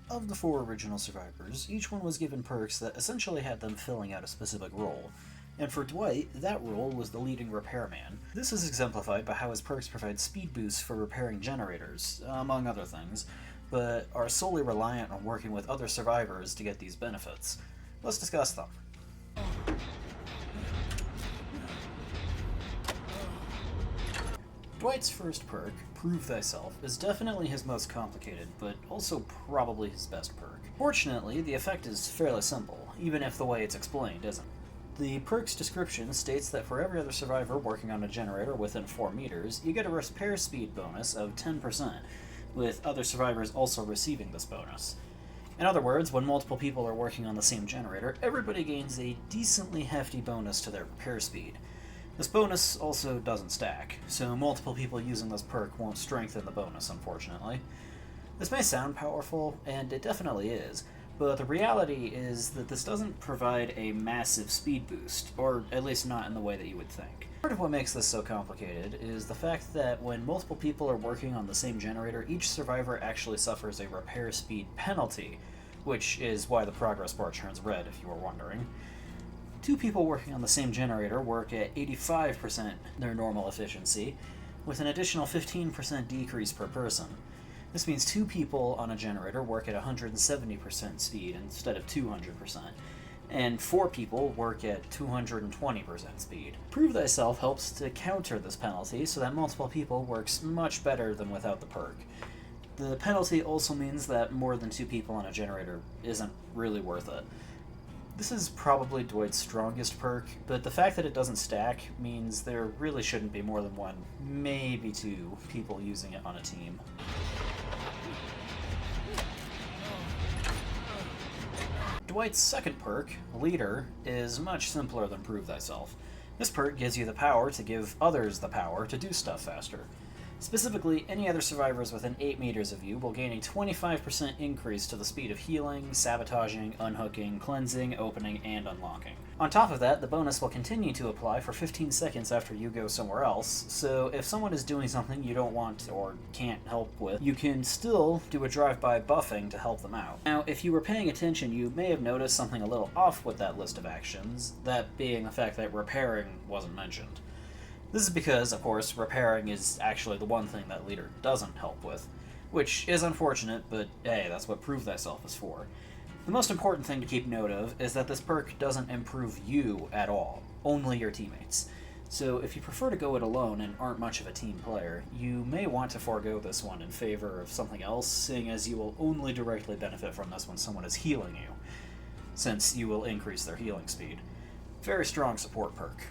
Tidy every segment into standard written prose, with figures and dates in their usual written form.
Of the 4 original survivors, each one was given perks that essentially had them filling out a specific role. And for Dwight, that role was the leading repairman. This is exemplified by how his perks provide speed boosts for repairing generators, among other things, but are solely reliant on working with other survivors to get these benefits. Let's discuss them. Dwight's first perk, Prove Thyself, is definitely his most complicated, but also probably his best perk. Fortunately, the effect is fairly simple, even if the way it's explained isn't. The perk's description states that for every other survivor working on a generator within 4 meters, you get a repair speed bonus of 10%, with other survivors also receiving this bonus. In other words, when multiple people are working on the same generator, everybody gains a decently hefty bonus to their repair speed. This bonus also doesn't stack, so multiple people using this perk won't strengthen the bonus, unfortunately. This may sound powerful, and it definitely is, but the reality is that this doesn't provide a massive speed boost, or at least not in the way that you would think. Part of what makes this so complicated is the fact that when multiple people are working on the same generator, each survivor actually suffers a repair speed penalty, which is why the progress bar turns red, if you were wondering. 2 people working on the same generator work at 85% their normal efficiency, with an additional 15% decrease per person. This means 2 people on a generator work at 170% speed instead of 200%, and 4 people work at 220% speed. Prove Thyself helps to counter this penalty so that multiple people works much better than without the perk. The penalty also means that more than 2 people on a generator isn't really worth it. This is probably Dwight's strongest perk, but the fact that it doesn't stack means there really shouldn't be more than 1, maybe 2 people using it on a team. Dwight's second perk, Leader, is much simpler than Prove Thyself. This perk gives you the power to give others the power to do stuff faster. Specifically, any other survivors within 8 meters of you will gain a 25% increase to the speed of healing, sabotaging, unhooking, cleansing, opening, and unlocking. On top of that, the bonus will continue to apply for 15 seconds after you go somewhere else, so if someone is doing something you don't want or can't help with, you can still do a drive-by buffing to help them out. Now, if you were paying attention, you may have noticed something a little off with that list of actions, that being the fact that repairing wasn't mentioned. This is because, of course, repairing is actually the one thing that Leader doesn't help with, which is unfortunate, but hey, that's what Prove Thyself is for. The most important thing to keep note of is that this perk doesn't improve you at all, only your teammates. So if you prefer to go it alone and aren't much of a team player, you may want to forego this one in favor of something else, seeing as you will only directly benefit from this when someone is healing you, since you will increase their healing speed. Very strong support perk.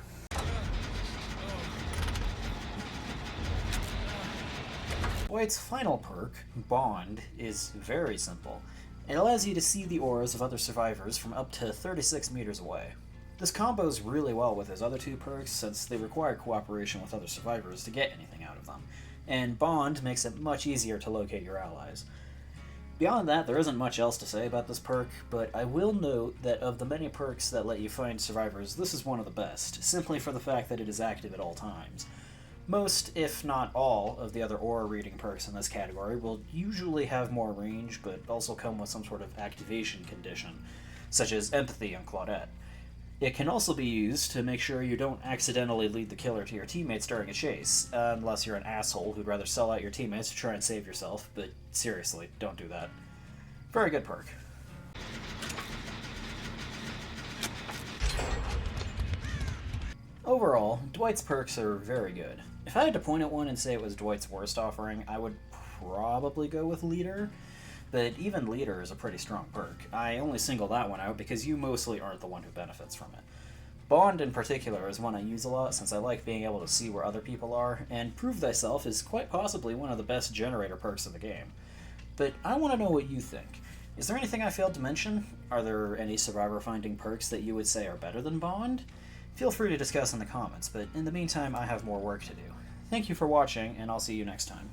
Dwight's final perk, Bond, is very simple. It allows you to see the auras of other survivors from up to 36 meters away. This combos really well with his other 2 perks since they require cooperation with other survivors to get anything out of them, and Bond makes it much easier to locate your allies. Beyond that, there isn't much else to say about this perk, but I will note that of the many perks that let you find survivors, this is one of the best, simply for the fact that it is active at all times. Most, if not all, of the other aura reading perks in this category will usually have more range, but also come with some sort of activation condition, such as Empathy on Claudette. It can also be used to make sure you don't accidentally lead the killer to your teammates during a chase, unless you're an asshole who'd rather sell out your teammates to try and save yourself, but seriously, don't do that. Very good perk. Overall, Dwight's perks are very good. If I had to point at one and say it was Dwight's worst offering, I would probably go with Leader, but even Leader is a pretty strong perk. I only single that one out because you mostly aren't the one who benefits from it. Bond in particular is one I use a lot since I like being able to see where other people are, and Prove Thyself is quite possibly one of the best generator perks in the game. But I want to know what you think. Is there anything I failed to mention? Are there any survivor finding perks that you would say are better than Bond? Feel free to discuss in the comments, but in the meantime I have more work to do. Thank you for watching, and I'll see you next time.